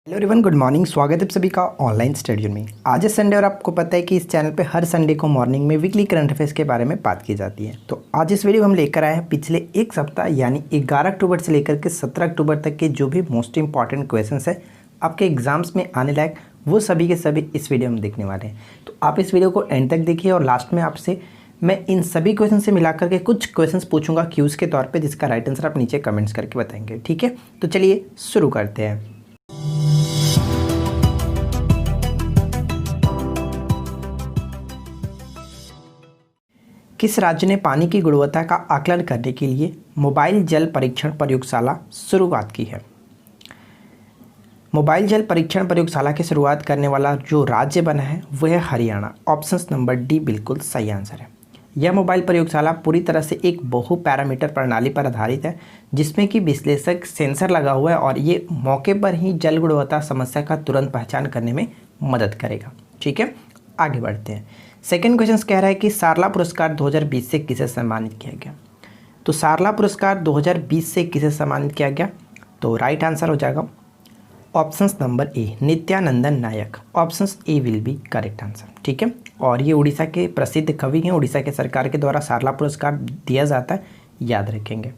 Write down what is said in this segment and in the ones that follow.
Hello everyone, good morning. स्वागत है आप सभी का ऑनलाइन स्टडी में। आज है संडे और आपको पता है कि इस चैनल पे हर संडे को मॉर्निंग में वीकली करंट अफेयर्स के बारे में बात की जाती है। तो आज इस वीडियो हम लेकर आए हैं पिछले एक सप्ताह यानी 11 अक्टूबर से लेकर के 17 अक्टूबर तक के जो भी मोस्ट इंपॉर्टेंट क्वेश्चन है आपके एग्जाम्स में आने लायक, वो सभी के सभी इस वीडियो में देखने वाले हैं। तो आप इस वीडियो को एंड तक देखिए और लास्ट में आपसे मैं इन सभी क्वेश्चन से मिलाकर के कुछ क्वेश्चंस पूछूंगा क्यूज़ के तौर पे, जिसका राइट आंसर आप नीचे कमेंट्स करके बताएंगे। ठीक है, तो चलिए शुरू करते हैं। किस राज्य ने पानी की गुणवत्ता का आकलन करने के लिए मोबाइल जल परीक्षण प्रयोगशाला शुरुआत की है? मोबाइल जल परीक्षण प्रयोगशाला की शुरुआत करने वाला जो राज्य बना है वह है हरियाणा। ऑप्शन नंबर डी बिल्कुल सही आंसर है। यह मोबाइल प्रयोगशाला पूरी तरह से एक बहु पैरामीटर प्रणाली पर आधारित है, जिसमें कि विश्लेषक सेंसर लगा हुआ है और ये मौके पर ही जल गुणवत्ता समस्या का तुरंत पहचान करने में मदद करेगा। ठीक है, आगे बढ़ते हैं। सेकेंड क्वेश्चन कह रहा है कि सारला पुरस्कार 2020 से किसे सम्मानित किया गया? तो सारला पुरस्कार 2020 से किसे सम्मानित किया गया? तो राइट आंसर हो जाएगा option number A, Nityanandan Nayak. Option A will be correct answer. ठीक है, और ये उड़ीसा के प्रसिद्ध कवि हैं। उड़ीसा के सरकार के द्वारा सारला पुरस्कार दिया जाता है, याद रखेंगे।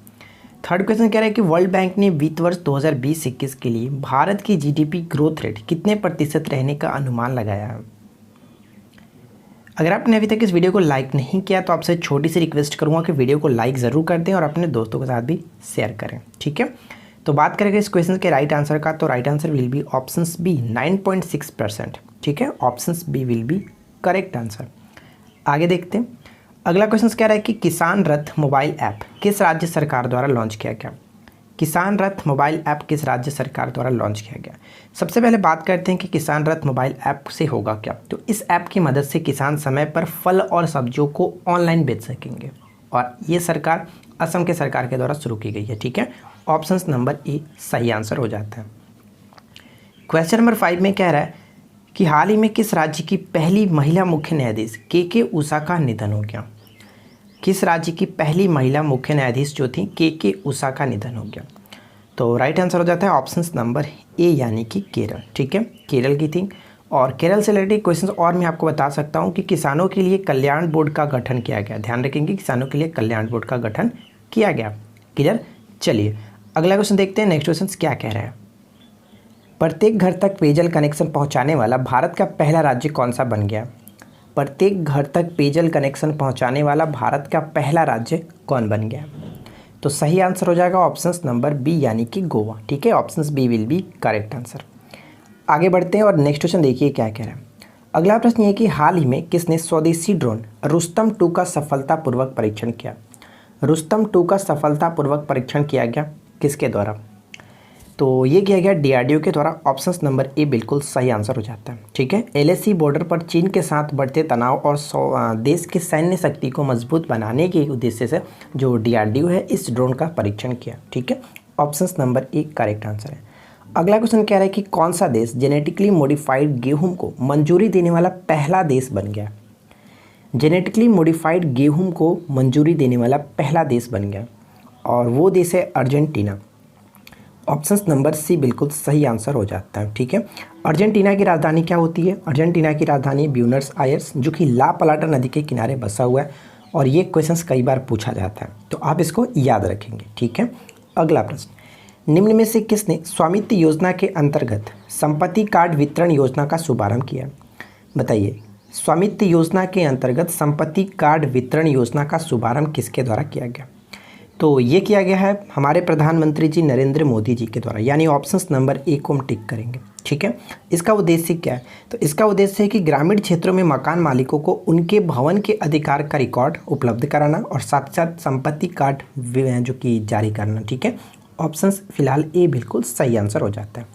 थर्ड क्वेश्चन कह रहा है कि वर्ल्ड बैंक ने वित्त वर्ष 2020-21 के लिए भारत की जीडीपी ग्रोथ रेट कितने प्रतिशत रहने का अनुमान लगाया है? अगर आपने अभी तक इस वीडियो को लाइक नहीं किया तो आपसे छोटी सी रिक्वेस्ट करूंगा कि वीडियो को लाइक ज़रूर कर दें और अपने दोस्तों के साथ भी शेयर करें। ठीक है, तो बात करेंगे इस क्वेश्चन के राइट आंसर का। तो right answer will be option B 9.6%। ठीक है, option B will be correct answer. आगे देखते हैं। अगला क्वेश्चन कह रहा है कि किसान रथ मोबाइल ऐप किस राज्य सरकार द्वारा लॉन्च किया गया? किसान रथ मोबाइल ऐप किस राज्य सरकार द्वारा लॉन्च किया गया? सबसे पहले बात करते हैं कि किसान रथ मोबाइल ऐप से होगा क्या। तो इस ऐप की मदद से किसान समय पर फल और सब्जियों को ऑनलाइन बेच सकेंगे और ये सरकार असम के सरकार के द्वारा शुरू की गई है। ठीक है, ऑप्शन नंबर ए सही आंसर हो जाता है। क्वेश्चन नंबर 5 में कह रहा है कि हाल ही में किस राज्य की पहली महिला मुख्य न्यायाधीश के उषा का निधन हो गया? किस राज्य की पहली महिला मुख्य न्यायाधीश जो थी के उषा का निधन हो गया? तो राइट आंसर हो जाता है ऑप्शन नंबर ए यानी कि केरल। ठीक है, केरल की थी। और केरल से रिलेटेड क्वेश्चन और मैं आपको बता सकता हूं कि किसानों के लिए कल्याण बोर्ड का गठन किया गया। ध्यान रखेंगे, किसानों के लिए कल्याण बोर्ड का गठन किया गया। क्लियर, चलिए अगला क्वेश्चन देखते हैं। नेक्स्ट क्वेश्चन क्या कह रहा है? प्रत्येक घर तक पेयजल कनेक्शन पहुँचाने वाला भारत का पहला राज्य कौन सा बन गया? प्रत्येक घर तक पेयजल कनेक्शन पहुंचाने वाला भारत का पहला राज्य कौन बन गया? तो सही आंसर हो जाएगा ऑप्शन नंबर बी यानी कि गोवा। ठीक है, option B will be correct answer. आगे बढ़ते हैं और नेक्स्ट क्वेश्चन देखिए क्या कह रहा है। अगला प्रश्न ये कि हाल ही में किसने स्वदेशी ड्रोन रुस्तम 2 का सफलतापूर्वक परीक्षण किया? रुस्तम 2 का सफलतापूर्वक परीक्षण किया गया किसके द्वारा? तो ये किया गया डीआरडीओ के द्वारा। ऑप्शन नंबर ए बिल्कुल सही आंसर हो जाता है। ठीक है, एलएसी बॉर्डर पर चीन के साथ बढ़ते तनाव और देश की सैन्य शक्ति को मजबूत बनाने के उद्देश्य से जो डीआरडीओ है इस ड्रोन का परीक्षण किया। ठीक है, option number A correct answer है। अगला क्वेश्चन कह रहा है कि कौन सा देश जेनेटिकली मॉडिफाइड गेहूँ को मंजूरी देने वाला पहला देश बन गया? जेनेटिकली मॉडिफाइड गेहूँ को मंजूरी देने वाला पहला देश बन गया और वो देश है अर्जेंटीना। ऑप्शन नंबर सी बिल्कुल सही आंसर हो जाता है। ठीक है, अर्जेंटीना की राजधानी क्या होती है? अर्जेंटीना की राजधानी ब्यूनस आयर्स, जो कि ला प्लाटा नदी के किनारे बसा हुआ है और ये क्वेश्चंस कई बार पूछा जाता है, तो आप इसको याद रखेंगे। ठीक है, अगला प्रश्न, निम्न में से किसने स्वामित्व योजना के अंतर्गत संपत्ति कार्ड वितरण योजना का शुभारंभ किया? बताइए, स्वामित्व योजना के अंतर्गत संपत्ति कार्ड वितरण योजना का शुभारंभ किसके द्वारा किया गया? तो ये किया गया है हमारे प्रधानमंत्री जी नरेंद्र मोदी जी के द्वारा, यानी ऑप्शन नंबर ए को हम टिक करेंगे। ठीक है, इसका उद्देश्य क्या है? तो इसका उद्देश्य है कि ग्रामीण क्षेत्रों में मकान मालिकों को उनके भवन के अधिकार का रिकॉर्ड उपलब्ध कराना और साथ साथ संपत्ति कार्ड जो कि जारी करना। ठीक है, ऑप्शन फिलहाल ए बिल्कुल सही आंसर हो जाता है।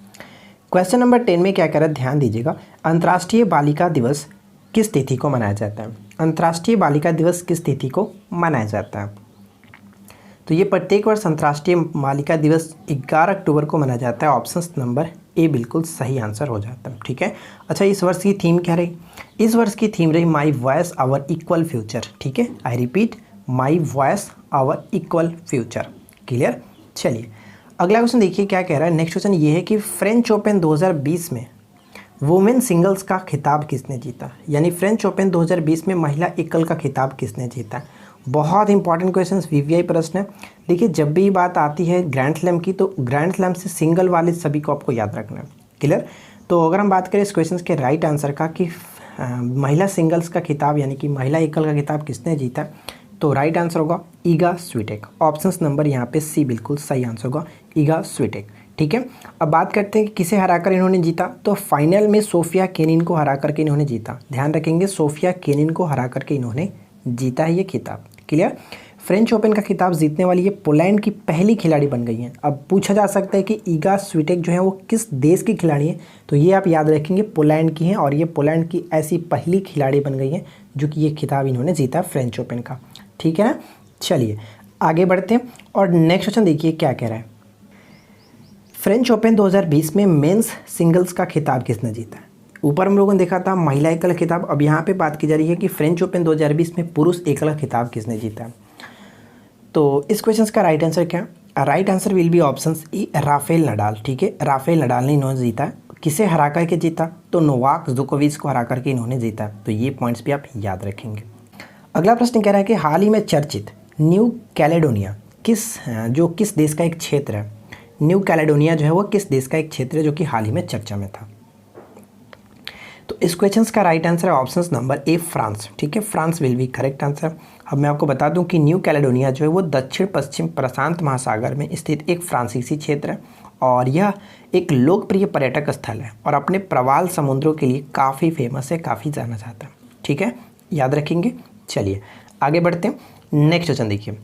क्वेश्चन नंबर 10 में क्या कह रहा है, ध्यान दीजिएगा। अंतर्राष्ट्रीय बालिका दिवस किस तिथि को मनाया जाता है? अंतर्राष्ट्रीय बालिका दिवस किस तिथि को मनाया जाता है? तो ये प्रत्येक वर्ष अंतर्राष्ट्रीय बालिका दिवस 11 अक्टूबर को मनाया जाता है। ऑप्शन नंबर ए बिल्कुल सही आंसर हो जाता है। ठीक है, अच्छा इस वर्ष की थीम क्या रही? इस वर्ष की थीम रही my voice our equal future. ठीक है, I repeat, my voice our equal future. Clear, चलिए अगला क्वेश्चन देखिए क्या कह रहा है। नेक्स्ट क्वेश्चन ये है कि फ्रेंच ओपन 2020 में वुमेन सिंगल्स का खिताब किसने जीता, यानी फ्रेंच ओपन 2020 में महिला एकल का खिताब किसने जीता। बहुत इंपॉर्टेंट क्वेश्चन, वीवीआई प्रश्न है। देखिए जब भी बात आती है ग्रैंड स्लैम की, तो ग्रैंड स्लैम से सिंगल वाले सभी को आपको याद रखना है। क्लियर। तो अगर हम बात करें इस क्वेश्चन के राइट आंसर का कि महिला सिंगल्स का खिताब यानी कि महिला एकल का खिताब किसने जीता, तो राइट आंसर होगा ईगा स्विटेक। ऑप्शंस नंबर यहाँ पे सी बिल्कुल सही आंसर होगा, ईगा स्विटेक। ठीक है। अब बात करते हैं कि किसे हराकर इन्होंने जीता, तो फाइनल में सोफिया केनिन को हरा करके इन्होंने जीता। ध्यान रखेंगे, सोफिया केनिन को हरा करके इन्होंने जीता है ये खिताब। क्लियर। फ्रेंच ओपन का खिताब जीतने वाली ये पोलैंड की पहली खिलाड़ी बन गई हैं। अब पूछा जा सकता है कि ईगा स्विटेक जो है वो किस देश की खिलाड़ी है, तो ये आप याद रखेंगे पोलैंड की हैं, और ये पोलैंड की ऐसी पहली खिलाड़ी बन गई हैं जो कि ये खिताब इन्होंने जीता फ्रेंच ओपन का। ठीक है ना। चलिए आगे बढ़ते हैं और नेक्स्ट क्वेश्चन देखिए क्या कह रहा है। फ्रेंच ओपन 2020 में मेंस सिंगल्स का खिताब किसने जीता है। ऊपर हम लोगों ने देखा था महिला एकल खिताब, अब यहाँ पे बात की जा रही है कि फ्रेंच ओपन 2020 में पुरुष एकल खिताब किसने जीता। तो इस क्वेश्चन का राइट आंसर क्या, right answer will be option E Rafael Nadal. ठीक है, राफेल नडाल ने इन्होंने जीता। किसे हरा करके जीता, तो नोवाक जोकोविच को हरा करके इन्होंने जीता। तो ये पॉइंट्स भी आप याद रखेंगे। अगला प्रश्न कह रहा है कि हाल ही में चर्चित न्यू कैलेडोनिया किस देश का एक क्षेत्र है। न्यू कैलेडोनिया जो है वो किस देश का एक क्षेत्र है जो कि हाल ही में चर्चा में था। तो इस क्वेश्चन का राइट आंसर है ऑप्शंस नंबर ए फ्रांस। ठीक है, France will be correct answer. अब मैं आपको बता दूं कि न्यू कैलेडोनिया जो है वो दक्षिण पश्चिम प्रशांत महासागर में स्थित एक फ्रांसीसी क्षेत्र है, और यह एक लोकप्रिय पर्यटक स्थल है और अपने प्रवाल समुद्रों के लिए काफ़ी फेमस है, काफ़ी जाना जाता है। ठीक है, याद रखेंगे। चलिए आगे बढ़ते हैं। नेक्स्ट क्वेश्चन देखिए,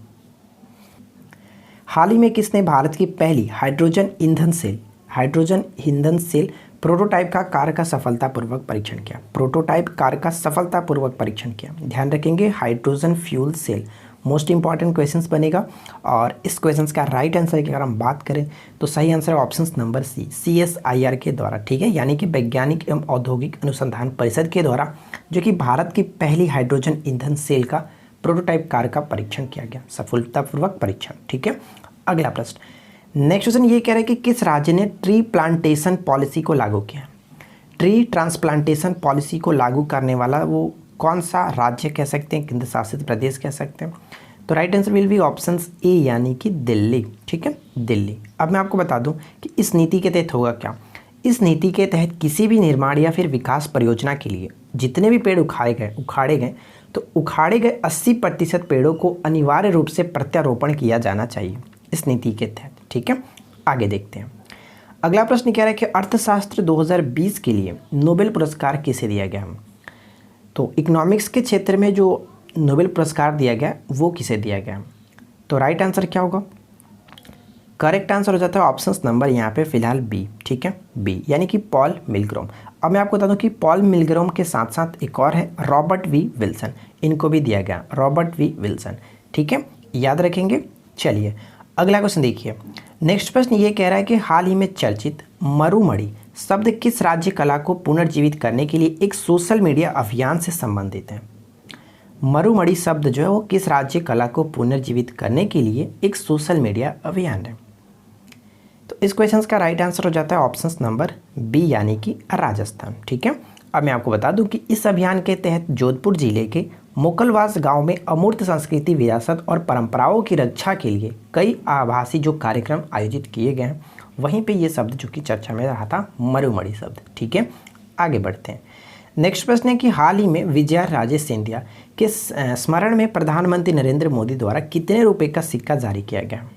हाल ही में किसने भारत की पहली हाइड्रोजन ईंधन सेल प्रोटोटाइप का कार का सफलतापूर्वक परीक्षण किया। प्रोटोटाइप कार का सफलतापूर्वक परीक्षण किया। ध्यान रखेंगे, hydrogen fuel cell most important questions बनेगा। और इस क्वेश्चंस का राइट आंसर की अगर हम बात करें तो सही आंसर है ऑप्शन नंबर सी, CSIR के द्वारा। ठीक है, यानी कि वैज्ञानिक एवं औद्योगिक अनुसंधान परिषद के द्वारा, जो कि भारत की पहली हाइड्रोजन ईंधन सेल का प्रोटोटाइप कार का परीक्षण किया गया, सफलतापूर्वक परीक्षण। ठीक है, अगला प्रश्न। नेक्स्ट क्वेश्चन ये कह रहा है कि किस राज्य ने ट्री प्लांटेशन पॉलिसी को लागू किया। ट्री ट्रांसप्लांटेशन पॉलिसी को लागू करने वाला वो कौन सा राज्य कह सकते हैं, केंद्र शासित प्रदेश कह सकते हैं। तो right answer will be option A यानी कि दिल्ली। ठीक है, दिल्ली। अब मैं आपको बता दूं कि इस नीति के तहत होगा क्या। इस नीति के तहत किसी भी निर्माण या फिर विकास परियोजना के लिए जितने भी पेड़ उखाड़े गए तो उखाड़े गए 80% पेड़ों को अनिवार्य रूप से प्रत्यारोपण किया जाना चाहिए इस नीति के तहत। ठीक है, आगे देखते हैं। अगला प्रश्न कह रहा है कि अर्थशास्त्र 2020 के लिए नोबेल पुरस्कार किसे दिया गया। तो इकोनॉमिक्स के क्षेत्र में जो नोबेल पुरस्कार दिया गया वो किसे दिया गया। तो राइट आंसर क्या होगा, करेक्ट आंसर हो जाता है ऑप्शंस नंबर यहाँ पे फिलहाल बी। ठीक है, बी यानी कि पॉल मिलग्रोम। अब मैं आपको बता दूं कि पॉल मिलग्रोम के साथ साथ एक और है रॉबर्ट वी विल्सन, इनको भी दिया गया, रॉबर्ट वी विल्सन। ठीक है, याद रखेंगे। चलिए अगला क्वेश्चन देखिए। नेक्स्ट प्रश्न ये कह रहा है कि हाल ही में चर्चित मरुमणि शब्द किस राज्य कला को पुनर्जीवित करने के लिए एक सोशल मीडिया अभियान से संबंधित है। मरुमणि शब्द जो है वो किस राज्य कला को पुनर्जीवित करने के लिए एक सोशल मीडिया अभियान है। तो इस क्वेश्चन का राइट आंसर हो जाता है ऑप्शन नंबर बी यानी कि राजस्थान। ठीक है, अब मैं आपको बता दूं कि इस अभियान के तहत जोधपुर जिले के मोकलवास गांव में अमूर्त संस्कृति विरासत और परंपराओं की रक्षा के लिए कई आभासी जो कार्यक्रम आयोजित किए गए हैं, वहीं पे ये शब्द जो कि चर्चा में रहा था मरुमणि शब्द। ठीक है, आगे बढ़ते हैं। नेक्स्ट प्रश्न है कि हाल ही में विजया राजे सिंधिया के स्मरण में प्रधानमंत्री नरेंद्र मोदी द्वारा कितने रुपए का सिक्का जारी किया गया।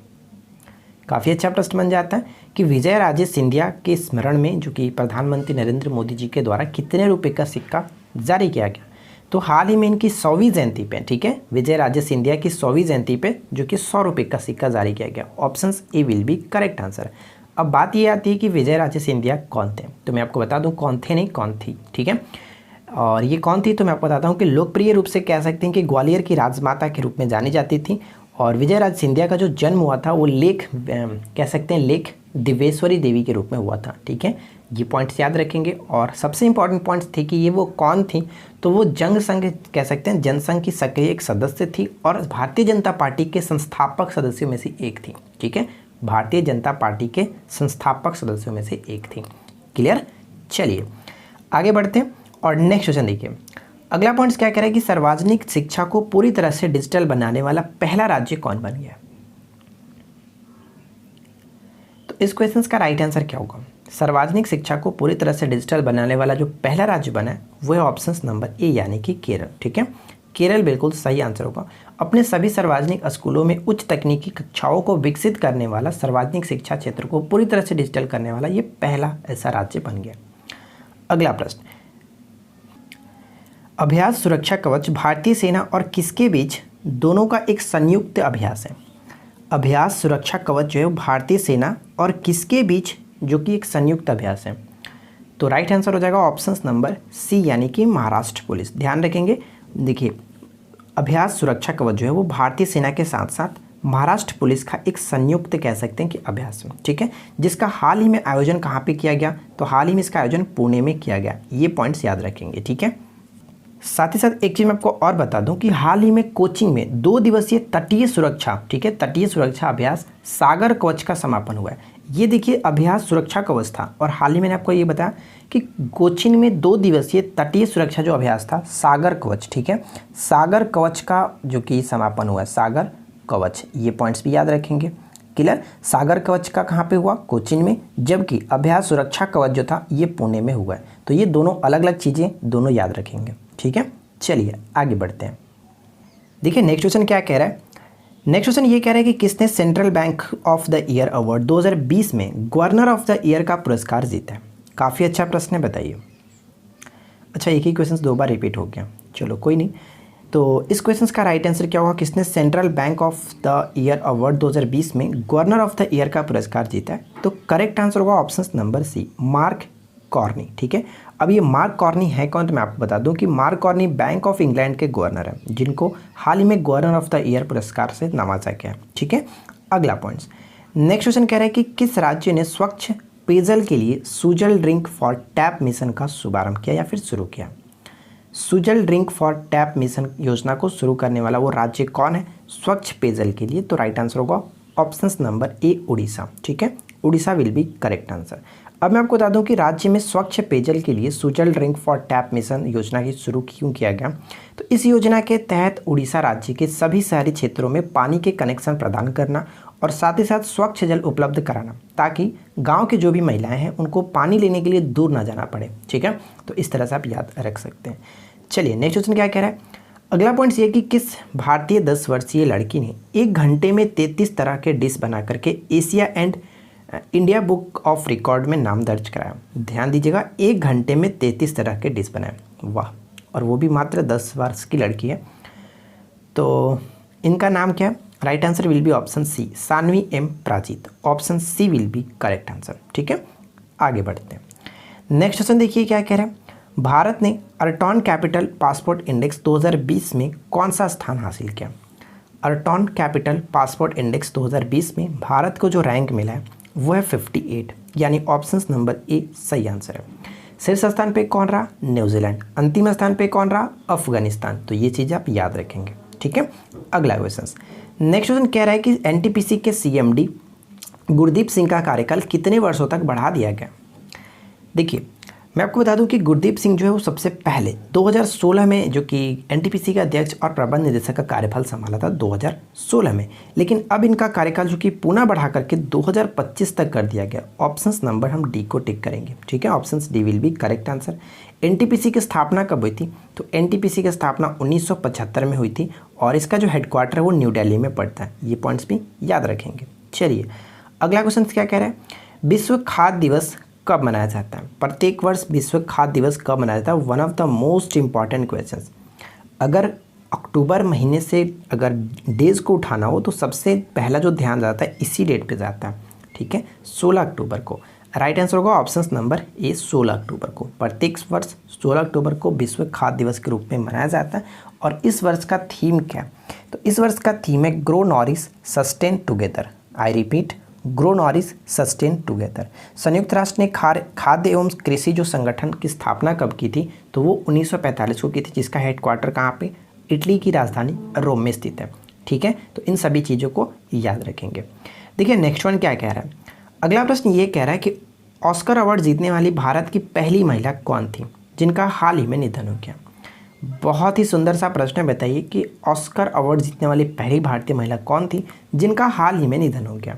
काफ़ी अच्छा प्रश्न बन जाता है कि विजय राजे सिंधिया के स्मरण में जो कि प्रधानमंत्री नरेंद्र मोदी जी के द्वारा कितने रुपए का सिक्का जारी किया गया। तो हाल ही में इनकी 100वीं जयंती पे, ठीक है, विजय राजे सिंधिया की 100वीं जयंती पे जो कि 100 रुपये का सिक्का जारी किया गया। Option A will be correct answer. अब बात ये आती है कि विजय राजे सिंधिया कौन थे, तो मैं आपको बता दूं कौन थे नहीं कौन थी। ठीक है, और ये कौन थी तो मैं आपको बताता हूँ कि लोकप्रिय रूप से कह सकते हैं कि ग्वालियर की राजमाता के रूप में जानी जाती थी। और विजय राजे सिंधिया का जो जन्म हुआ था वो लेख कह सकते हैं लेख दिवेश्वरी देवी के रूप में हुआ था। ठीक है, ये पॉइंट्स याद रखेंगे। और सबसे इंपॉर्टेंट पॉइंट्स थे कि ये वो कौन थी, तो वो जंग संघ कह सकते हैं जनसंघ की सक्रिय एक सदस्य थी और भारतीय जनता पार्टी के संस्थापक सदस्यों में से एक थी। ठीक है, भारतीय जनता पार्टी के संस्थापक सदस्यों में से एक थी। क्लियर। चलिए आगे बढ़ते हैं और नेक्स्ट क्वेश्चन देखिए। अगला पॉइंट क्या कह रहा है कि सार्वजनिक शिक्षा को पूरी तरह से डिजिटल बनाने वाला पहला राज्य कौन बन गया। तो इस क्वेश्चन का राइट आंसर क्या होगा। सार्वजनिक शिक्षा को पूरी तरह से डिजिटल बनाने वाला जो पहला राज्य बना है वो है ऑप्शन नंबर ए यानी कि केरल। ठीक है, केरल बिल्कुल सही आंसर होगा। अपने सभी सार्वजनिक स्कूलों में उच्च तकनीकी कक्षाओं को विकसित करने वाला, सार्वजनिक शिक्षा क्षेत्र को पूरी तरह से डिजिटल करने वाला ये पहला ऐसा राज्य बन गया। अगला प्रश्न, अभ्यास सुरक्षा कवच भारतीय सेना और किसके बीच दोनों का एक संयुक्त अभ्यास है। अभ्यास सुरक्षा कवच जो है भारतीय सेना और किसके बीच जो कि एक संयुक्त अभ्यास है। तो राइट आंसर हो जाएगा ऑप्शन नंबर सी यानी कि महाराष्ट्र पुलिस। ध्यान रखेंगे, देखिए अभ्यास सुरक्षा कवच जो है वो भारतीय सेना के साथ साथ महाराष्ट्र पुलिस का एक संयुक्त कह सकते हैं कि अभ्यास है। ठीक है, जिसका हाल ही में आयोजन कहाँ पे किया गया, तो हाल ही में इसका आयोजन पुणे में किया गया। ये पॉइंट्स याद रखेंगे। ठीक है, साथ ही साथ एक चीज़ मैं आपको और बता दूं कि हाल ही में कोचिंग में 2 दिवसीय तटीय सुरक्षा, ठीक है, तटीय सुरक्षा अभ्यास सागर कवच का समापन हुआ है। ये देखिए अभ्यास सुरक्षा कवच था और हाल ही मैंने आपको ये बताया कि कोचिन में 2 दिवसीय तटीय सुरक्षा जो अभ्यास था सागर कवच। ठीक है, सागर कवच का जो कि समापन हुआ है, सागर कवच, ये पॉइंट्स भी याद रखेंगे। क्लियर। सागर कवच का कहाँ पे हुआ, कोचिन में, जबकि अभ्यास सुरक्षा कवच जो था ये पुणे में हुआ है। तो ये दोनों अलग अलग चीज़ें, दोनों याद रखेंगे। ठीक है, चलिए आगे बढ़ते हैं। देखिए नेक्स्ट क्वेश्चन क्या कह रहा है। नेक्स्ट क्वेश्चन ये कह रहा है कि किसने central bank of the year award 2020 में गवर्नर ऑफ द ईयर का पुरस्कार जीता है। काफ़ी अच्छा प्रश्न है, बताइए। अच्छा, एक ही क्वेश्चन 2 बार रिपीट हो गया, चलो कोई नहीं। तो इस क्वेश्चन का राइट आंसर क्या होगा, किसने central bank of the year award 2020 में गवर्नर ऑफ द ईयर का पुरस्कार जीता है। तो करेक्ट आंसर होगा option number C, Mark Carney. ठीक है, अब ये मार्क कॉर्नी है कौन, तो मैं आपको बता दूं कि mark corny bank of England के गवर्नर हैं, जिनको हाल ही में गवर्नर ऑफ द ईयर पुरस्कार से नवाजा गया है। ठीक है, अगला पॉइंट्स। नेक्स्ट क्वेश्चन कह रहा है कि किस राज्य ने स्वच्छ पेयजल के लिए Sujal drink for tap mission का शुभारंभ किया या फिर शुरू किया। Sujal drink for tap mission योजना को शुरू करने वाला वो राज्य कौन है स्वच्छ पेयजल के लिए। तो राइट आंसर होगा ऑप्शन नंबर ए, उड़ीसा। ठीक है, Orissa will be correct answer. अब मैं आपको बता दूं कि राज्य में स्वच्छ पेयजल के लिए Sujal drink for tap mission योजना की शुरू क्यों किया गया। तो इस योजना के तहत उड़ीसा राज्य के सभी शहरी क्षेत्रों में पानी के कनेक्शन प्रदान करना और साथ ही साथ स्वच्छ जल उपलब्ध कराना, ताकि गांव के जो भी महिलाएं हैं उनको पानी लेने के लिए दूर ना जाना पड़े। ठीक है, तो इस तरह से आप याद रख सकते हैं। चलिए नेक्स्ट क्वेश्चन क्या कह रहा है। अगला पॉइंट ये कि किस भारतीय 10 वर्षीय लड़की ने 1 घंटे में 33 तरह के डिश बना करके Asia and India book of record में नाम दर्ज कराया। ध्यान दीजिएगा, 1 घंटे में 33 तरह के डिश बनाए, वाह। और वो भी मात्र 10 वर्ष की लड़की है। तो इनका नाम क्या है, right answer will be option C, Saanvi M Prajeet. Option C will be correct answer. ठीक है, आगे बढ़ते हैं। नेक्स्ट क्वेश्चन देखिए क्या कह रहे हैं। भारत ने अर्टॉन कैपिटल पासपोर्ट इंडेक्स 2020 में कौन सा स्थान हासिल किया। अर्टॉन कैपिटल पासपोर्ट इंडेक्स 2020 में भारत को जो रैंक मिला है वो है 58, यानी ऑप्शन नंबर ए सही आंसर है। शीर्ष स्थान पे कौन रहा, न्यूजीलैंड। अंतिम स्थान पे कौन रहा, अफगानिस्तान। तो ये चीज़ आप याद रखेंगे। ठीक है, अगला क्वेश्चन। नेक्स्ट क्वेश्चन कह रहा है कि एनटीपीसी के सीएमडी गुरदीप सिंह का कार्यकाल कितने वर्षों तक बढ़ा दिया गया। देखिए मैं आपको बता दूं कि गुरदीप सिंह जो है वो सबसे पहले 2016 में जो कि एनटीपीसी का अध्यक्ष और प्रबंध निदेशक का कार्यभार संभाला था 2016 में, लेकिन अब इनका कार्यकाल जो कि पुनः बढ़ा करके 2025 तक कर दिया गया। ऑप्शंस नंबर हम डी को टिक करेंगे। ठीक है, options D will be correct answer. NTPC की स्थापना कब हुई थी, तो एनटीपीसी की स्थापना 1975 में हुई थी और इसका जो हेडक्वार्टर है वो न्यू दिल्ली में पड़ता है। ये पॉइंट्स भी याद रखेंगे। चलिए अगला क्वेश्चन क्या कह रहा है, विश्व खाद्य दिवस कब मनाया जाता है। प्रत्येक वर्ष विश्व खाद्य दिवस कब मनाया जाता है, one of the most important questions. अगर अक्टूबर महीने से अगर डेज को उठाना हो तो सबसे पहला जो ध्यान जाता है इसी डेट पे जाता है। ठीक है, 16 अक्टूबर को। राइट आंसर होगा ऑप्शन नंबर ए, 16 अक्टूबर को। प्रत्येक वर्ष 16 अक्टूबर को विश्व खाद्य दिवस के रूप में मनाया जाता है। और इस वर्ष का थीम क्या है, तो इस वर्ष का थीम है grow nourish sustain together. I repeat, grow nourish sustain together. संयुक्त राष्ट्र ने खाद्य एवं कृषि जो संगठन की स्थापना कब की थी, तो वो 1945 को की थी, जिसका हेडक्वार्टर कहाँ पे, इटली की राजधानी रोम में स्थित है। ठीक है, तो इन सभी चीज़ों को याद रखेंगे। देखिए नेक्स्ट वन क्या कह रहा है, अगला प्रश्न ये कह रहा है कि ऑस्कर अवार्ड जीतने वाली भारत की पहली महिला कौन थी जिनका हाल ही में निधन हो गया। बहुत ही सुंदर सा प्रश्न है, बताइए कि ऑस्कर अवार्ड जीतने वाली पहली भारतीय महिला कौन थी जिनका हाल ही में निधन हो गया।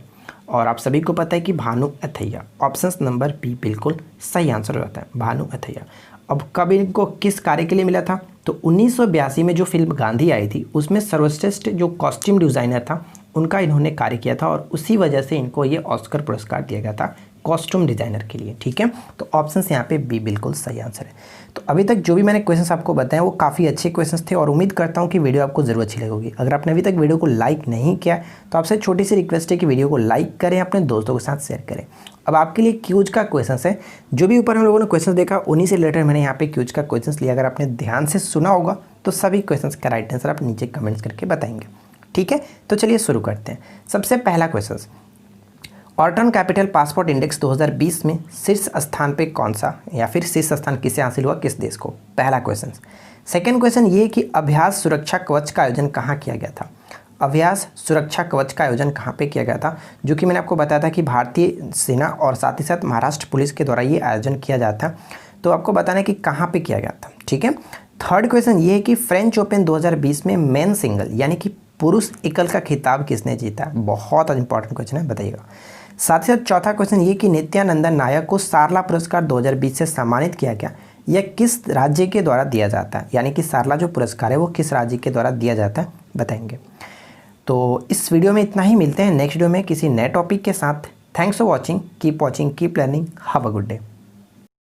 और आप सभी को पता है कि Bhanu Athaiya. Option number B बिल्कुल सही आंसर होता है, भानु अथैया। अब कब इनको किस कार्य के लिए मिला था, तो 1982 में जो फिल्म गांधी आई थी उसमें सर्वश्रेष्ठ जो कॉस्ट्यूम डिज़ाइनर था उनका इन्होंने कार्य किया था और उसी वजह से इनको ये ऑस्कर पुरस्कार दिया गया था कॉस्ट्यूम डिज़ाइनर के लिए। ठीक है, तो ऑप्शन यहाँ पे बी बिल्कुल सही आंसर है। तो अभी तक जो भी मैंने क्वेश्चंस आपको बताए वो काफ़ी अच्छे क्वेश्चंस थे और उम्मीद करता हूँ कि वीडियो आपको ज़रूर अच्छी लगेगी। अगर आपने अभी तक वीडियो को लाइक नहीं किया तो आपसे छोटी सी रिक्वेस्ट है कि वीडियो को लाइक करें, अपने दोस्तों के साथ शेयर करें। अब आपके लिए क्यूज का क्वेश्चन है, जो भी ऊपर हम लोगों ने क्वेश्चन देखा उन्हीं से रिलेटेड मैंने यहाँ पे क्यूज का क्वेश्चन लिया। अगर आपने ध्यान से सुना होगा तो सभी क्वेश्चन का राइट आंसर आप नीचे कमेंट्स करके बताएंगे। ठीक है, तो चलिए शुरू करते हैं। सबसे पहला question, Orton capital passport index 2020 में शीर्ष स्थान पे कौन सा या फिर शीर्ष स्थान किसे हासिल हुआ, किस देश को। पहला क्वेश्चन। सेकंड क्वेश्चन ये कि अभ्यास सुरक्षा कवच का आयोजन कहाँ किया गया था। अभ्यास सुरक्षा कवच का आयोजन कहाँ पे किया गया था, जो कि मैंने आपको बताया था कि भारतीय सेना और साथ ही साथ महाराष्ट्र पुलिस के द्वारा ये आयोजन किया जाता है। तो आपको बताना है कि कहाँ पे किया गया था। ठीक है, थर्ड क्वेश्चन ये है कि फ्रेंच ओपन 2020 में मेन सिंगल यानी कि पुरुष एकल का खिताब किसने जीता। बहुत इंपॉर्टेंट क्वेश्चन है, बताइएगा। साथ ही साथ चौथा क्वेश्चन ये कि नित्यानंदन नायक को सारला पुरस्कार 2020 से सम्मानित किया गया, यह किस राज्य के द्वारा दिया जाता है, यानी कि सारला जो पुरस्कार है वो किस राज्य के द्वारा दिया जाता है, बताएंगे। तो इस वीडियो में इतना ही, मिलते हैं नेक्स्ट वीडियो में किसी नए टॉपिक के साथ। Thanks for watching, keep learning, have a good day.